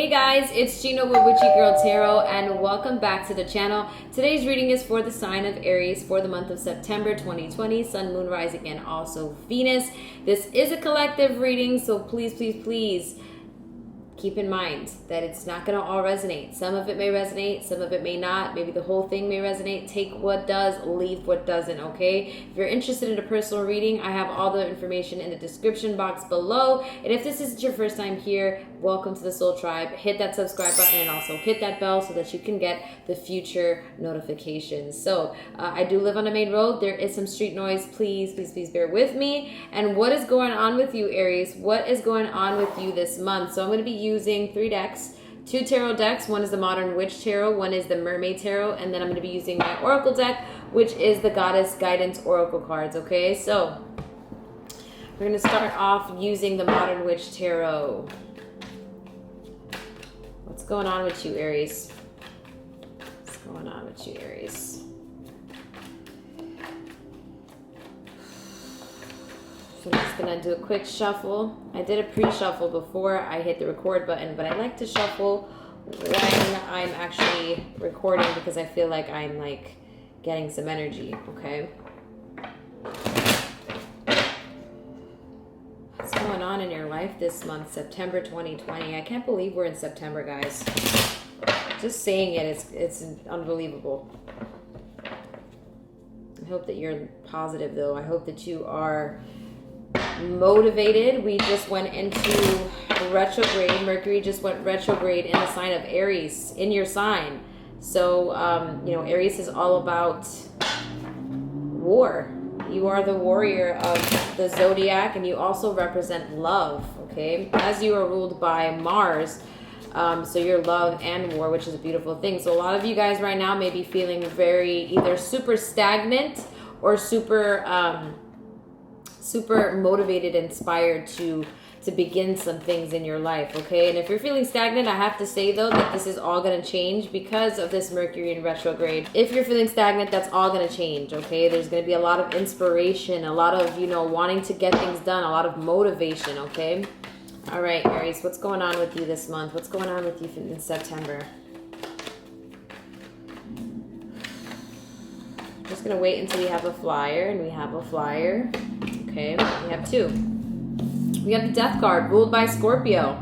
Hey guys, it's Gina with Witchy Girl Tarot and welcome back to the channel. Today's reading is for the sign of Aries for the month of September 2020, Sun, Moon, Rising, and also Venus. This is a collective reading, so please keep in mind that it's not going to all resonate. Some of it may resonate, some of it may not. Maybe the whole thing may resonate. Take what does, leave what doesn't, okay? If you're interested in a personal reading, I have all the information in the description box below. And if this isn't your first time here, welcome to the Soul Tribe. Hit that subscribe button and also hit that bell so that you can get the future notifications. So I do live on a main road. There is some street noise. Please bear with me. And what is going on with you, Aries? What is going on with you this month? So I'm going to be using 3 decks, 2 tarot decks. One is the Modern Witch Tarot, one is the Mermaid Tarot, and then I'm going to be using my Oracle deck, which is the Goddess Guidance Oracle cards, okay? So we're going to start off using the Modern Witch Tarot. What's going on with you, Aries? What's going on with you, Aries? So I'm just going to do a quick shuffle. I did a pre-shuffle before I hit the record button, but I like to shuffle when I'm actually recording because I feel like I'm like getting some energy, okay? What's going on in your life this month, September 2020? I can't believe we're in September, guys. Just saying it, it's unbelievable. I hope that you're positive, though. I hope that you are motivated. We just went into retrograde. Mercury just went retrograde in the sign of Aries, in your sign. So, you know, Aries is all about war. You are the warrior of the zodiac, and you also represent love, okay? As you are ruled by Mars, so your love and war, which is a beautiful thing. So a lot of you guys right now may be feeling very either super stagnant or super motivated, inspired to begin some things in your life, okay? And if you're feeling stagnant, I have to say, though, that this is all going to change because of this Mercury in retrograde. If you're feeling stagnant, that's all going to change, okay? There's going to be a lot of inspiration, a lot of, you know, wanting to get things done, a lot of motivation, okay? All right, Aries, what's going on with you this month? What's going on with you in September? I'm just going to wait until we have a flyer, and we have a flyer. Okay, we have 2. We have the Death card, ruled by Scorpio.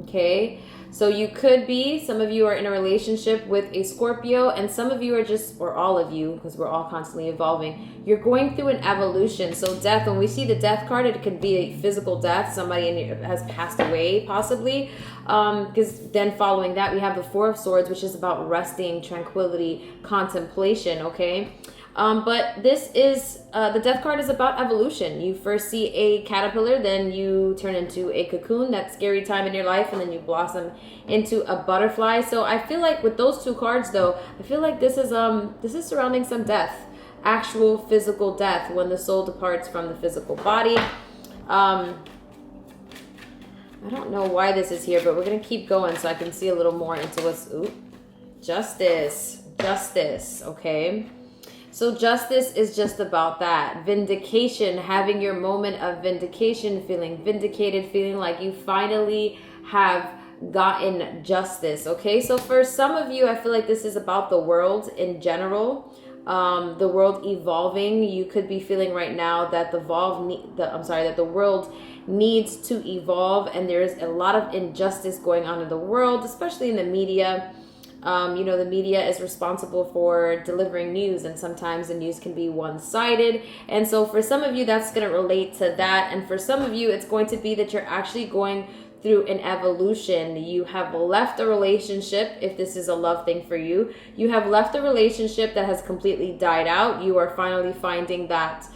Okay, so you could be, some of you are in a relationship with a Scorpio, and some of you are just, or all of you, because we're all constantly evolving, you're going through an evolution. So death, when we see the Death card, it could be a physical death. Somebody has passed away, possibly. Because then following that, we have the 4 of Swords, which is about resting, tranquility, contemplation, okay? But this is, the Death card is about evolution. You first see a caterpillar, then you turn into a cocoon, that scary time in your life, and then you blossom into a butterfly. So I feel like with those 2 cards, though, I feel like this is surrounding some death, actual physical death, when the soul departs from the physical body. I don't know why this is here, but we're going to keep going so I can see a little more into what's, justice, okay? So justice is just about that. Vindication, having your moment of vindication, feeling vindicated, feeling like you finally have gotten justice, okay? So for some of you, I feel like this is about the world in general, the world evolving. You could be feeling right now that the world needs to evolve, and there's a lot of injustice going on in the world, especially in the media. You know, the media is responsible for delivering news, and sometimes the news can be one-sided. And so for some of you, that's going to relate to that. And for some of you, it's going to be that you're actually going through an evolution. You have left a relationship, if this is a love thing for you. You have left a relationship that has completely died out. You are finally finding that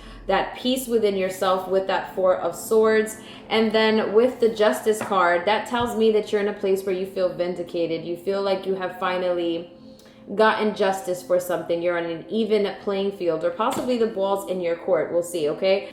peace within yourself with that 4 of Swords. And then with the Justice card, that tells me that you're in a place where you feel vindicated. You feel like you have finally gotten justice for something. You're on an even playing field, or possibly the ball's in your court. We'll see, okay?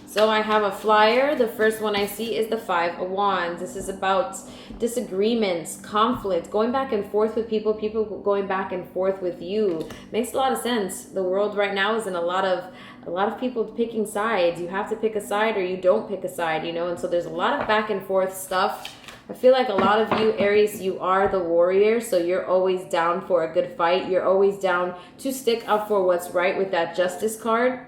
So I have a flyer. The first one I see is the 5 of Wands. This is about disagreements, conflict, going back and forth with people going back and forth with you. Makes a lot of sense. The world right now is in a lot of people picking sides. You have to pick a side or you don't pick a side, you know, and so there's a lot of back and forth stuff I feel like a lot of you, Aries, you are the warrior. So you're always down for a good fight. You're always down to stick up for what's right with that Justice card.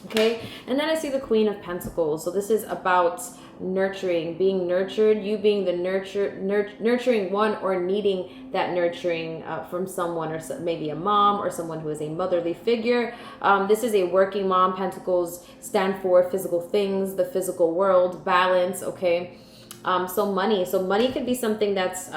Okay, and then I see the Queen of Pentacles. So this is about nurturing, being nurtured, you being the nurturing one, or needing that nurturing from someone, or maybe a mom or someone who is a motherly figure. This is a working mom. Pentacles stand for physical things, the physical world, balance. Okay, so money could be something that's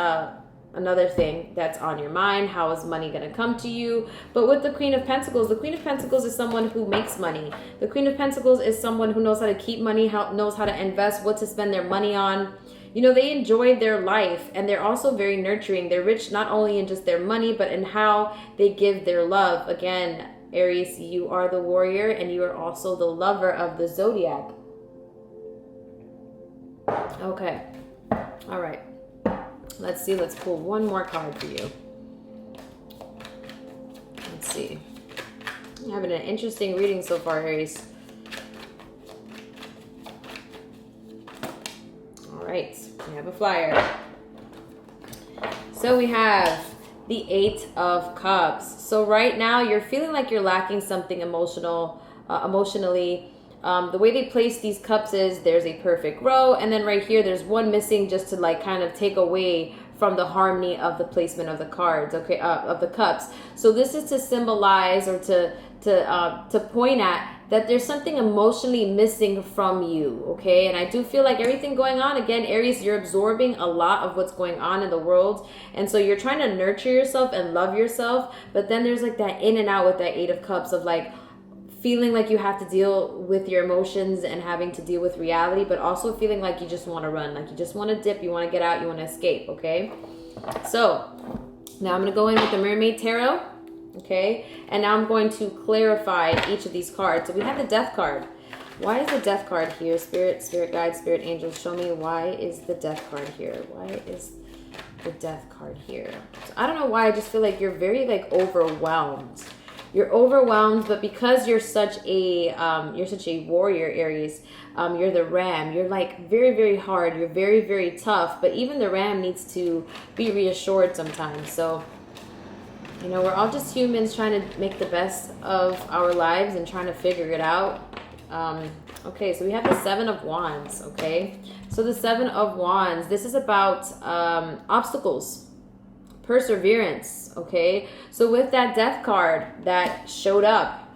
another thing that's on your mind. How is money going to come to you? But with the Queen of Pentacles, the Queen of Pentacles is someone who makes money. The Queen of Pentacles is someone who knows how to keep money, knows how to invest, what to spend their money on. You know, they enjoy their life, and they're also very nurturing. They're rich not only in just their money, but in how they give their love. Again, Aries, you are the warrior, and you are also the lover of the zodiac. Okay. All right. Let's see. Let's pull one more card for you. Let's see. I'm having an interesting reading so far, Aries. All right. We have a flyer. So we have the Eight of Cups. So right now you're feeling like you're lacking something emotionally. The way they place these cups is there's a perfect row, and then right here there's one missing, just to like kind of take away from the harmony of the placement of the cards, okay, of the cups. So this is to symbolize, or to point at that there's something emotionally missing from you, okay? And I do feel like everything going on, again, Aries, you're absorbing a lot of what's going on in the world, and so you're trying to nurture yourself and love yourself, but then there's like that in and out with that Eight of Cups of like feeling like you have to deal with your emotions and having to deal with reality, but also feeling like you just want to run, like you just want to dip, you want to get out, you want to escape, okay? So now I'm going to go in with the Mermaid Tarot, okay? And now I'm going to clarify each of these cards. So we have the Death card. Why is the Death card here? Spirit guides, spirit angels, show me, why is the Death card here? Why is the Death card here? So I don't know why, I just feel like you're very like overwhelmed. You're overwhelmed, but because you're such a warrior, Aries, you're the ram. You're like very, very hard. You're very, very tough. But even the ram needs to be reassured sometimes. So, you know, we're all just humans trying to make the best of our lives and trying to figure it out. Okay, so we have the Seven of Wands, okay? So the Seven of Wands, this is about obstacles. Perseverance, okay? So with that Death card that showed up,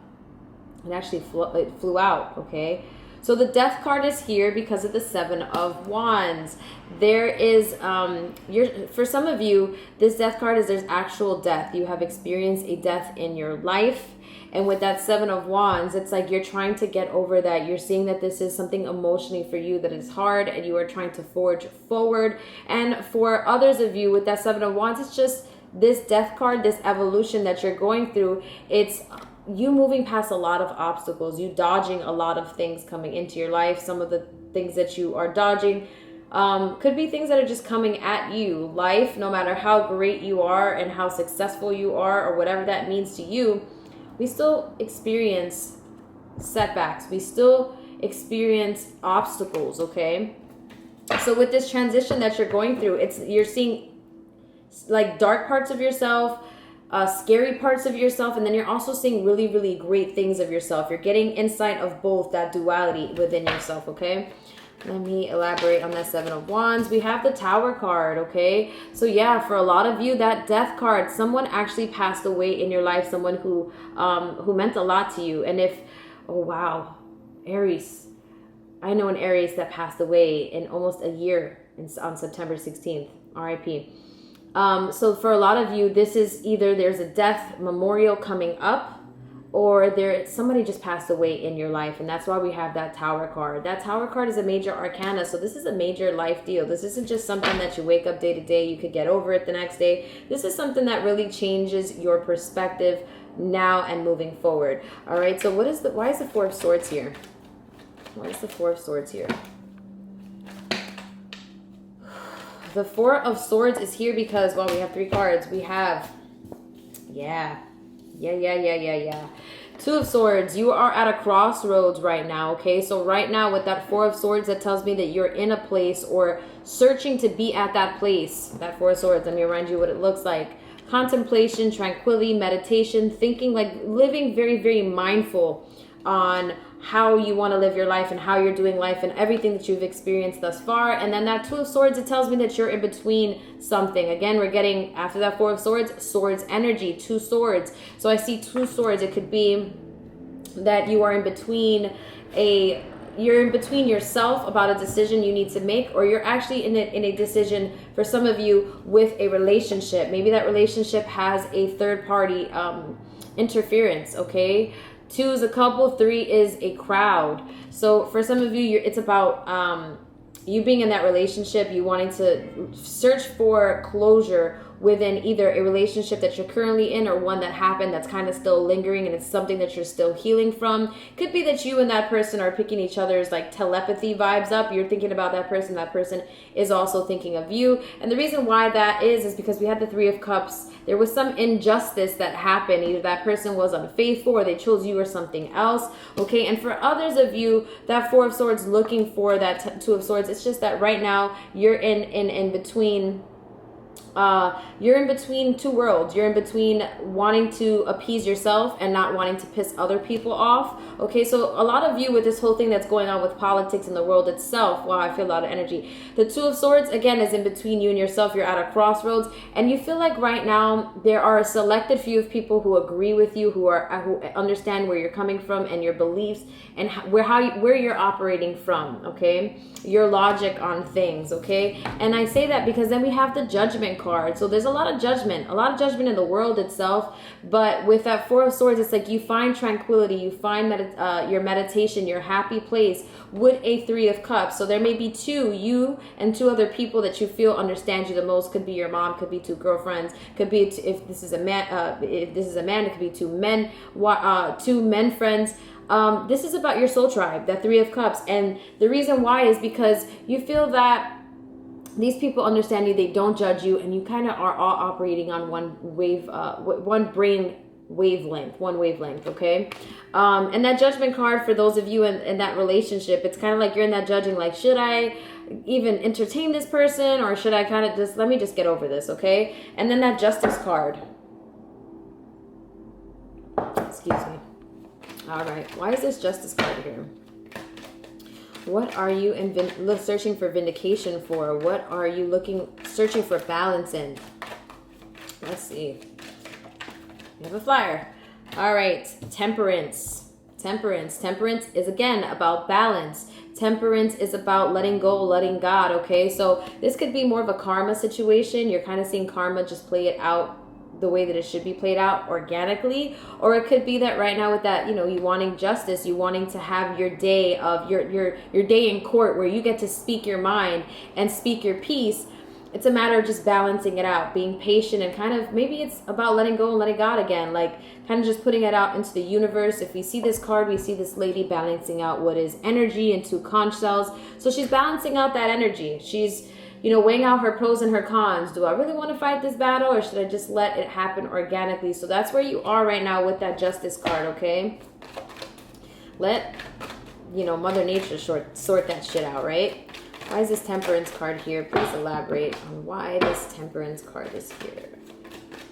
it actually flew out, okay? So the Death card is here because of the Seven of Wands. There is, for some of you, this Death card is there's actual death. You have experienced a death in your life. And with that Seven of Wands, it's like you're trying to get over that. You're seeing that this is something emotionally for you that is hard, and you are trying to forge forward. And for others of you, with that Seven of Wands, it's just this Death card, this evolution that you're going through. It's you moving past a lot of obstacles, you dodging a lot of things coming into your life. Some of the things that you are dodging could be things that are just coming at you. Life, no matter how great you are and how successful you are, or whatever that means to you, we still experience setbacks. We still experience obstacles, okay? So with this transition that you're going through, you're seeing like dark parts of yourself, scary parts of yourself, and then you're also seeing really, really great things of yourself. You're getting insight of both, that duality within yourself, okay? Let me elaborate on that Seven of Wands. We have the Tower card, okay? So yeah, for a lot of you, that Death card, someone actually passed away in your life, someone who meant a lot to you. And if, oh wow, Aries, I know an Aries that passed away in almost a year on September 16th, RIP. So for a lot of you, this is either there's a death memorial coming up, or somebody just passed away in your life, and that's why we have that Tower card. That Tower card is a major arcana, so this is a major life deal. This isn't just something that you wake up day to day, you could get over it the next day. This is something that really changes your perspective now and moving forward. All right, so why is the Four of Swords here? Why is the Four of Swords here? The Four of Swords is here because, well, we have three cards. We have, yeah, Yeah. Two of Swords, you are at a crossroads right now, okay? So right now with that Four of Swords, that tells me that you're in a place or searching to be at that place. That Four of Swords, let me remind you what it looks like. Contemplation, tranquility, meditation, thinking, like living very, very mindful on how you want to live your life and how you're doing life and everything that you've experienced thus far. And then that Two of Swords, it tells me that you're in between something. Again, we're getting, after that Four of Swords, swords energy, two swords. So I see two swords. It could be that you are in between you're in between yourself about a decision you need to make, or you're actually in a decision, for some of you, with a relationship. Maybe that relationship has a third party interference, okay? 2 is a couple, 3 is a crowd. So for some of you, it's about you being in that relationship, you wanting to search for closure within either a relationship that you're currently in or one that happened that's kind of still lingering and it's something that you're still healing from. Could be that you and that person are picking each other's like telepathy vibes up. You're thinking about that person is also thinking of you. And the reason why that is because we had the 3 of Cups. There was some injustice that happened. Either that person was unfaithful or they chose you or something else. Okay, and for others of you, that 4 of Swords looking for that 2 of Swords, it's just that right now you're in between. You're in between two worlds. You're in between wanting to appease yourself and not wanting to piss other people off. Okay, so a lot of you with this whole thing that's going on with politics in the world itself, wow, I feel a lot of energy. The 2 of Swords, again, is in between you and yourself. You're at a crossroads, and you feel like right now there are a selected few of people who agree with you, who understand where you're coming from and your beliefs and where you're operating from, okay? Your logic on things, okay? And I say that because then we have the Judgment card. So there's a lot of judgment in the world itself. But with that 4 of Swords, it's like you find tranquility, you find your meditation, your happy place with a 3 of Cups. So there may be you and 2 other people that you feel understand you the most. Could be your mom, could be 2 girlfriends, could be if this is a man, it could be 2 men, 2 men friends. This is about your soul tribe, that 3 of Cups. And the reason why is because you feel that these people understand you, they don't judge you, and you kind of are all operating on one brain wavelength, okay? And that Judgment card, for those of you in that relationship, it's kind of like you're in that judging, like, should I even entertain this person, or should I kind of let me just get over this, okay? And then that Justice card. Excuse me. All right, why is this Justice card here? What are you searching for vindication for? What are you searching for balance in? Let's see. You have a flyer. All right, Temperance. Temperance is, again, about balance. Temperance is about letting go, letting God, okay? So this could be more of a karma situation. You're kind of seeing karma just play it out the way that it should be played out organically, or it could be that right now with that, you wanting justice, you wanting to have your day of your day in court where you get to speak your mind and speak your piece. It's a matter of just balancing it out, being patient, and kind of maybe it's about letting go and letting God again, like kind of just putting it out into the universe. If we see this card, we see this lady balancing out what is energy into conch cells. So she's balancing out that energy. She's weighing out her pros and her cons. Do I really want to fight this battle, or should I just let it happen organically? So that's where you are right now with that Justice card, okay? Let, Mother Nature sort that shit out, right? Why is this Temperance card here? Please elaborate on why this Temperance card is here.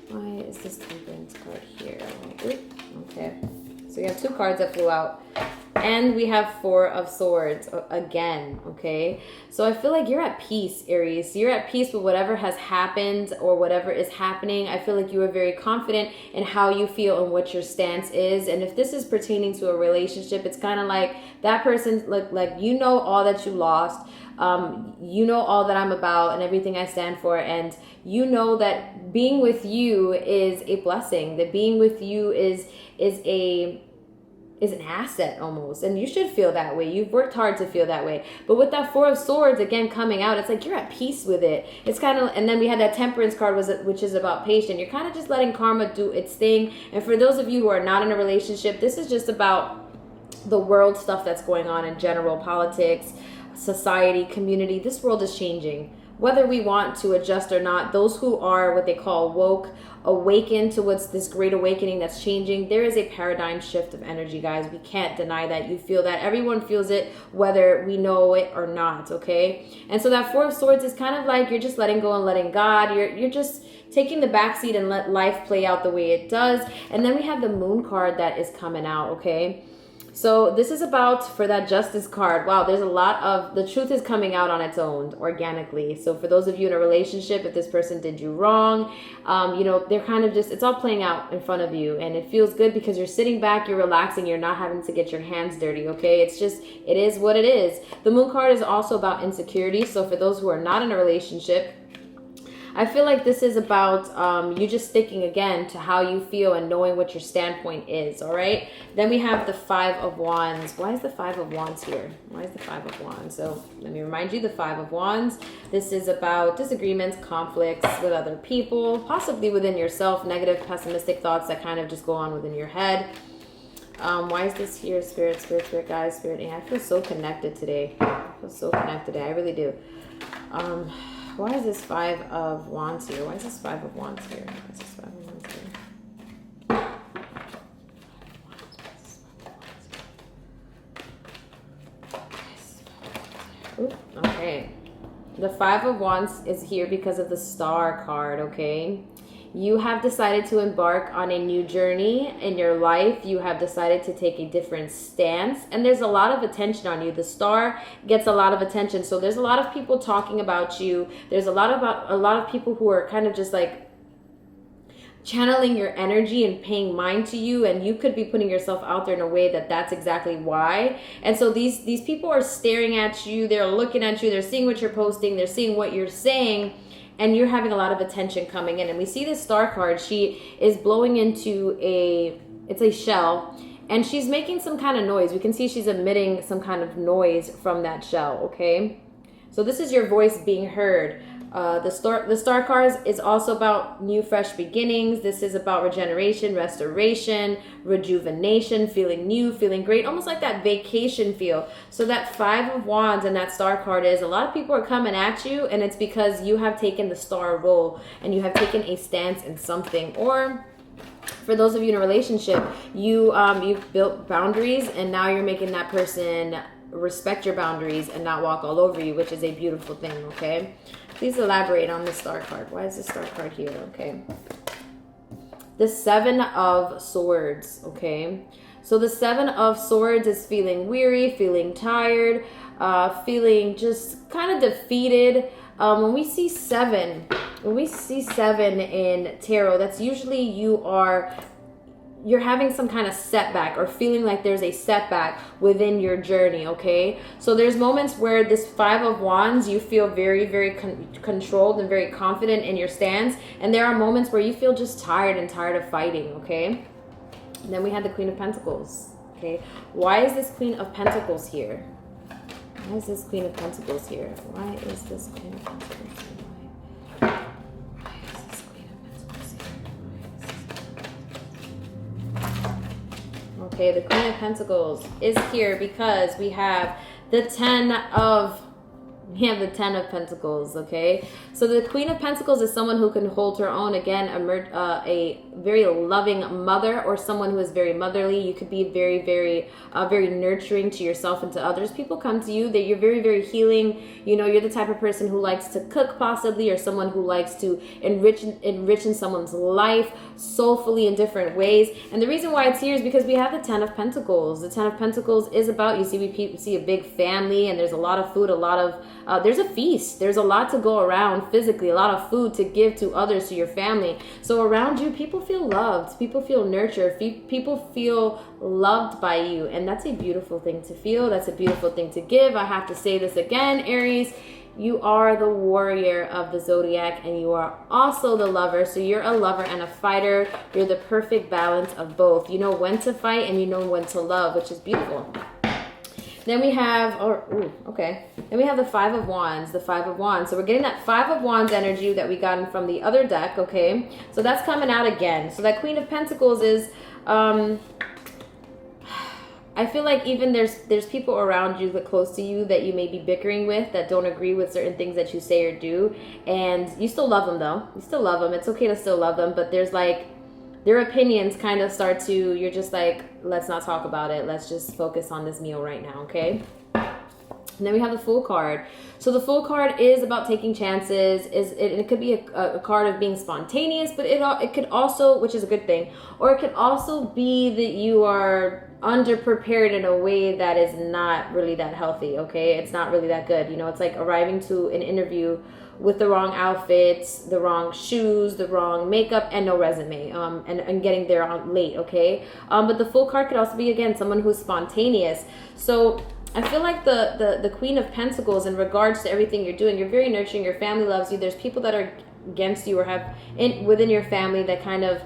Why is this Temperance card here? Okay. So we have 2 cards that flew out. And we have 4 of Swords again, okay? So I feel like you're at peace, Aries. You're at peace with whatever has happened or whatever is happening. I feel like you are very confident in how you feel and what your stance is. And if this is pertaining to a relationship, it's kind of like that person, like all that you lost. All that I'm about and everything I stand for. And that being with you is a blessing. That being with you is an asset almost, and you should feel that way. You've worked hard to feel that way. But with that 4 of Swords again coming out, it's like you're at peace with it. It's kind of, and then we had that Temperance card, which is about patience. You're kind of just letting karma do its thing. And for those of you who are not in a relationship, this is just about the world stuff that's going on in general, politics, society, community. This world is changing. whether we want to adjust or not, those who are what they call woke, awaken to what's this great awakening that's changing, there is a paradigm shift of energy, guys. We can't deny that. You feel that. Everyone feels it, whether we know it or not, okay? And so that Four of Swords is kind of like you're just letting go and letting God. You're just taking the backseat and let life play out the way it does. And then we have the Moon card that is coming out, okay? So this is about, for that Justice card, wow, there's a lot of, the truth is coming out on its own, organically. So for those of you in a relationship, if this person did you wrong, you know, they're kind of just, it's all playing out in front of you. And it feels good because you're sitting back, you're relaxing, you're not having to get your hands dirty, okay? It's just, it is what it is. The Moon card is also about insecurity. So for those who are not in a relationship, I feel like this is about you just sticking again to how you feel and knowing what your standpoint is, all right? Then we have the Five of Wands. Why is the Five of Wands here? Why is the Five of Wands? So let me remind you, the Five of Wands. This is about disagreements, conflicts with other people, possibly within yourself, negative, pessimistic thoughts that kind of just go on within your head. Why is this here? Spirit, guys, spirit. I feel so connected today. I feel so connected today. I really do. Why is this Five of Wands here? Why is this Five of Wands here? Why is this Five of Wands here? Ooh, okay. The Five of Wands is here because of the Star card, okay? You have decided to embark on a new journey in your life. You have decided to take a different stance, and there's a lot of attention on you. The Star gets a lot of attention, so there's a lot of people talking about you. There's a lot of people who are kind of just like channeling your energy and paying mind to you, and you could be putting yourself out there in a way that that's exactly why. And so these people are staring at you, they're looking at you, they're seeing what you're posting, they're seeing what you're saying, and you're having a lot of attention coming in. And we see this Star card, she is blowing into it's a shell, and she's making some kind of noise. We can see she's emitting some kind of noise from that shell, okay? So this is your voice being heard. The Star card is also about new, fresh beginnings. This is about regeneration, restoration, rejuvenation, feeling new, feeling great, almost like that vacation feel. So that Five of Wands and that Star card is, a lot of people are coming at you, and it's because you have taken the star role and you have taken a stance in something. Or for those of you in a relationship, you've built boundaries, and now you're making that person respect your boundaries and not walk all over you, which is a beautiful thing, okay? Please elaborate on the Star card. Why is the Star card here? Okay. The Seven of Swords, okay? So the Seven of Swords is feeling weary, feeling tired, feeling just kind of defeated. When we see seven in tarot, that's usually you're having some kind of setback or feeling like there's a setback within your journey, okay? So there's moments where this Five of Wands, you feel very, very controlled and very confident in your stance. And there are moments where you feel just tired of fighting, okay? And then we had the Queen of Pentacles, okay? Why is this Queen of Pentacles here? Why is this Queen of Pentacles here? Why is this Queen of Pentacles here? Okay, the Queen of Pentacles is here because we have the Ten of Pentacles, okay? So the Queen of Pentacles is someone who can hold her own. Again, a very loving mother, or someone who is very motherly. You could be very, very, very nurturing to yourself and to others. People come to you that you're very, very healing. You know, you're the type of person who likes to cook, possibly, or someone who likes to enrich in someone's life soulfully in different ways. And the reason why it's here is because we have the Ten of Pentacles. The Ten of Pentacles is about, we see a big family, and there's a lot of food, there's a feast. There's a lot to go around physically, a lot of food to give to others, to your family. So around you, people feel loved, people feel nurtured, people feel loved by you. And that's a beautiful thing to feel. That's a beautiful thing to give. I have to say this again, Aries. You are the warrior of the zodiac, and you are also the lover. So you're a lover and a fighter. You're the perfect balance of both. You know when to fight and you know when to love, which is beautiful. Then we have, Then we have the Five of Wands, the Five of Wands. So we're getting that Five of Wands energy that we got from the other deck, okay? So that's coming out again. So that Queen of Pentacles is, I feel like even there's people around you that close to you that you may be bickering with that don't agree with certain things that you say or do, and you still love them though. You still love them. It's okay to still love them, but there's like their opinions kind of start to, you're just like, let's not talk about it. Let's just focus on this meal right now, okay? And then we have the Fool card. So the Fool card is about taking chances. It could be a card of being spontaneous, but it could also, which is a good thing, or it could also be that you are underprepared in a way that is not really that healthy, okay? It's not really that good. You know, it's like arriving to an interview with the wrong outfits, the wrong shoes, the wrong makeup, and no resume, and getting there late, okay? But the Fool card could also be, again, someone who's spontaneous. So I feel like the Queen of Pentacles, in regards to everything you're doing, you're very nurturing, your family loves you. There's people that are against you or have within your family that kind of,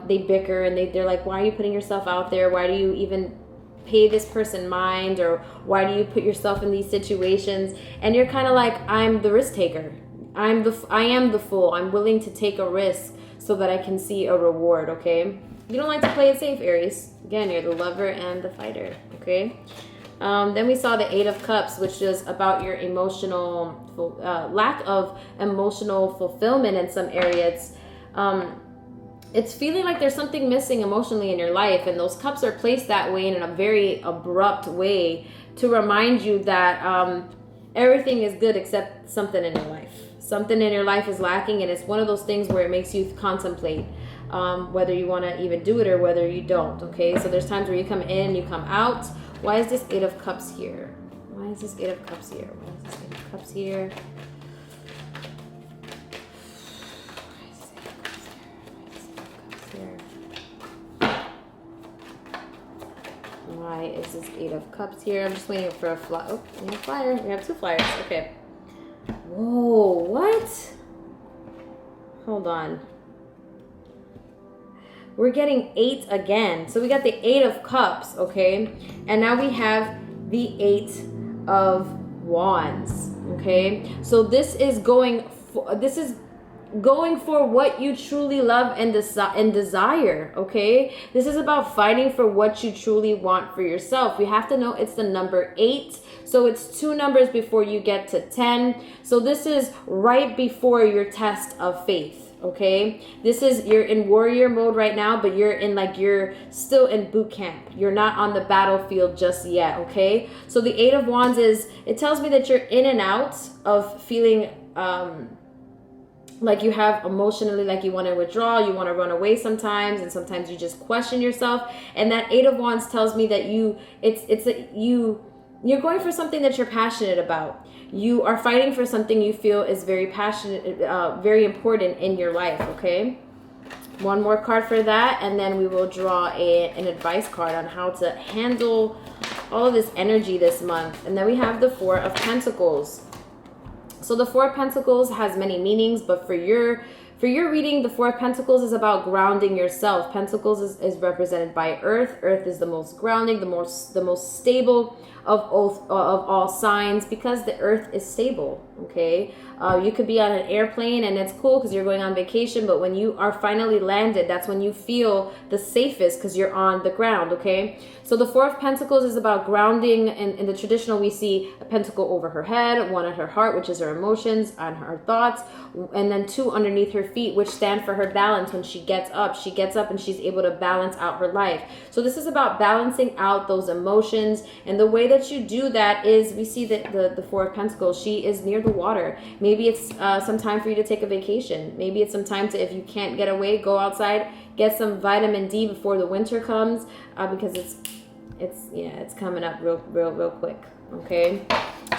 they bicker and they're like, why are you putting yourself out there? Why do you even pay this person mind? Or why do you put yourself in these situations? And you're kind of like, I'm the risk taker. I am the fool. I'm willing to take a risk so that I can see a reward, okay? You don't like to play it safe, Aries. Again, you're the lover and the fighter, okay? Then we saw the Eight of Cups, which is about your emotional lack of emotional fulfillment in some areas. It's feeling like there's something missing emotionally in your life, and those cups are placed that way in a very abrupt way to remind you that everything is good except something in your life. Something in your life is lacking, and it's one of those things where it makes you contemplate whether you want to even do it or whether you don't, okay? So there's times where you come in, you come out. Why is this Eight of Cups here? Why is this Eight of Cups here? Why is this Eight of Cups here? Why is this Eight of Cups here? I'm just waiting for a flyer. Oh, we have a flyer. We have two flyers. Okay. Whoa, what? Hold on. We're getting 8 again. So we got the 8 of Cups, okay? And now we have the 8 of Wands, okay? So this is going for what you truly love and desire, okay? This is about fighting for what you truly want for yourself. We have to know it's the number 8. So it's 2 numbers before you get to 10. So this is right before your test of faith. Okay, you're in warrior mode right now, but you're still in boot camp. You're not on the battlefield just yet, okay? So the 8 of Wands it tells me that you're in and out of feeling like you have emotionally, like you want to withdraw, you want to run away sometimes, and sometimes you just question yourself. And that 8 of Wands tells me that you're going for something that you're passionate about. You are fighting for something you feel is very passionate, very important in your life, okay? One more card for that, and then we will draw an advice card on how to handle all of this energy this month. And then we have the Four of Pentacles. So the Four of Pentacles has many meanings, but for your reading, the Four of Pentacles is about grounding yourself. Pentacles is represented by Earth. Earth is the most grounding, the most stable of all signs, because the Earth is stable, okay? You could be on an airplane and it's cool because you're going on vacation, but when you are finally landed, that's when you feel the safest because you're on the ground, okay? So the Four of Pentacles is about grounding. In the traditional, we see a pentacle over her head, one at her heart, which is her emotions and her thoughts, and then 2 underneath her feet, which stand for her balance. When she gets up and she's able to balance out her life. So this is about balancing out those emotions, and the way that you do that is, we see that the Four of Pentacles, she is near the water. Maybe it's some time for you to take a vacation. Maybe it's some time to, if you can't get away, go outside, get some vitamin D before the winter comes, because it's coming up real quick, okay?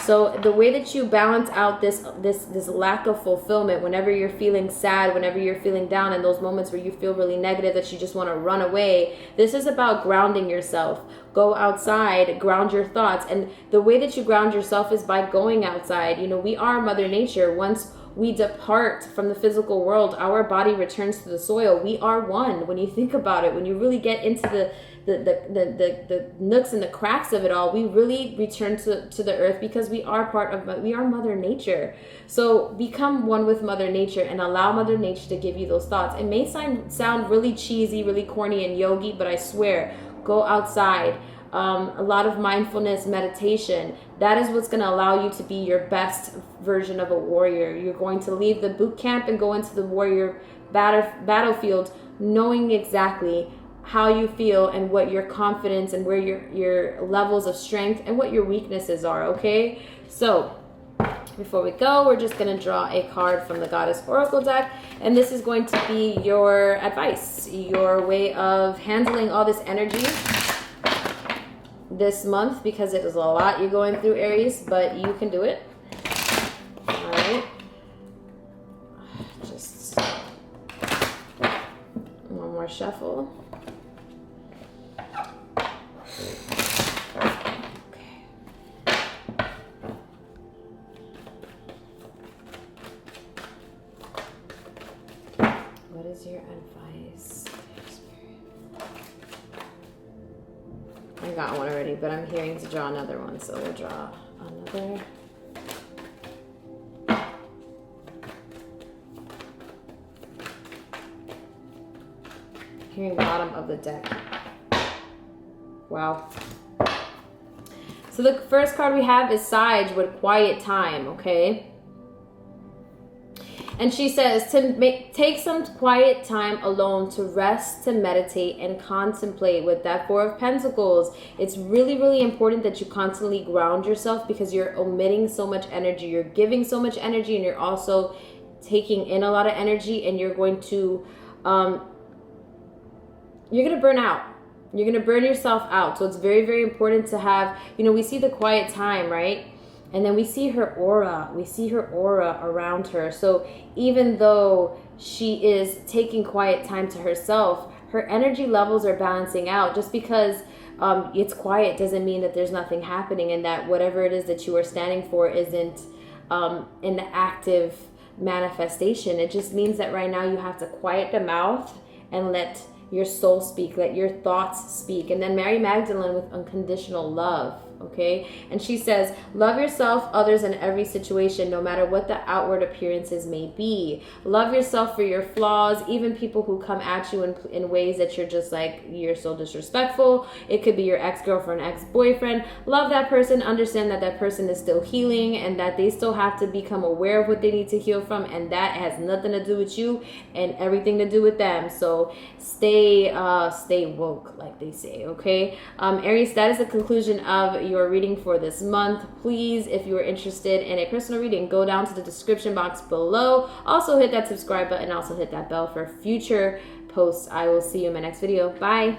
So the way that you balance out this lack of fulfillment, whenever you're feeling sad, whenever you're feeling down, in those moments where you feel really negative, that you just want to run away, this is about grounding yourself. Go outside, ground your thoughts. And the way that you ground yourself is by going outside. You know, we are Mother Nature. Once we depart from the physical world, our body returns to the soil. We are one. When you think about it, when you really get into the nooks and the cracks of it all, we really return to the earth, because we are Mother Nature. So become one with Mother Nature and allow Mother Nature to give you those thoughts. It may sound really cheesy, really corny and yogi, but I swear, go outside. a lot of mindfulness, meditation. That is what's going to allow you to be your best version of a warrior. You're going to leave the boot camp and go into the warrior battlefield knowing exactly how you feel and what your confidence and where your levels of strength and what your weaknesses are, okay? So before we go, we're just going to draw a card from the Goddess Oracle deck, and this is going to be your advice, your way of handling all this energy this month, because it is a lot you're going through, Aries, but you can do it. All right. Just one more shuffle. What is your advice? I got one already, but I'm hearing to draw another one, so we'll draw another. Hearing bottom of the deck. Wow. So the first card we have is Sage with quiet time, okay? And she says to take some quiet time alone to rest, to meditate, and contemplate. With that Four of Pentacles, it's really, really important that you constantly ground yourself, because you're omitting so much energy. You're giving so much energy, and you're also taking in a lot of energy, and you're going to burn out. You're going to burn yourself out. So it's very, very important to have, you know, we see the quiet time, right? And then we see her aura. We see her aura around her. So even though she is taking quiet time to herself, her energy levels are balancing out. Just because it's quiet doesn't mean that there's nothing happening, and that whatever it is that you are standing for isn't in the active manifestation. It just means that right now you have to quiet the mouth and let your soul speak, let your thoughts speak. And then Mary Magdalene with unconditional love. Okay, and she says, love yourself, others, in every situation, no matter what the outward appearances may be. Love yourself for your flaws, even people who come at you in ways that you're just like, you're so disrespectful. It could be your ex-girlfriend, ex-boyfriend. Love that person, understand that that person is still healing, and that they still have to become aware of what they need to heal from, and that has nothing to do with you and everything to do with them. So stay woke, like they say, okay? Aries, that is the conclusion of your reading for this month. Please, if you are interested in a personal reading, go down to the description box below. Also hit that subscribe button, also hit that bell for future posts. I will see you in my next video. Bye.